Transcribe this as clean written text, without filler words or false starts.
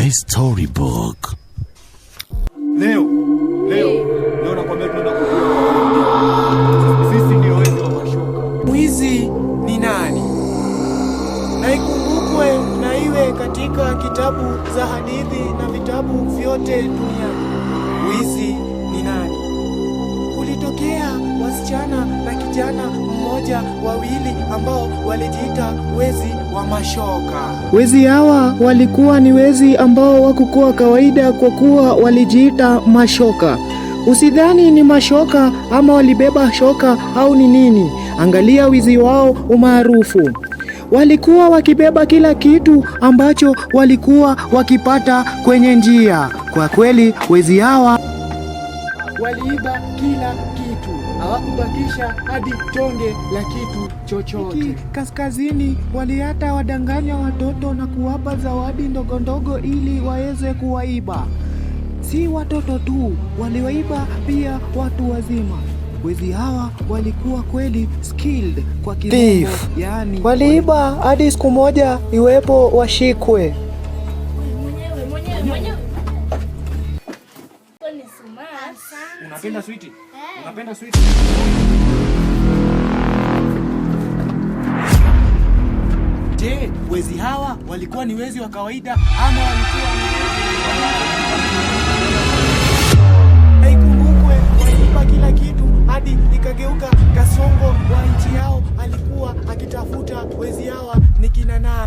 The Storybook. Leo nakwambia tunaenda kujua. Sisi ndio wezi wa mashoka. Mwizi ni nani? Na ikumbukwe na iwe katika kitabu za hadithi na vitabu vyote duniani. Mwizi ni nani? Kulitokea wasichana na kijana mmoja wawili ambao walijiita wezi wa mashoka. Wezi hawa walikuwa ni wezi ambao hawakuwa kawaida kwa kuwa walijiita mashoka. Usidhani ni mashoka ama walibeba shoka au ni nini. Angalia wizi wao umaarufu. Walikuwa wakibeba kila kitu ambacho walikuwa wakipata kwenye njia. Kwa kweli wezi hawa waliiba kila kitu, hawakubakisha hadi tonge la kitu chochote. Kaskazini waliata wadanganya watoto na kuwapa zawadi ndogo ndogo ili waweze kuwaiba. Si watoto tu, waliwaiba pia watu wazima. Wezi hawa walikuwa kweli skilled kwa kimombo, yani waliiba hadi siku moja iwepo washikwe. Unapenda sweetie? Unapenda sweetie? Je, wezi hawa walikuwa ni wezi wa kawaida ama walikuwa ni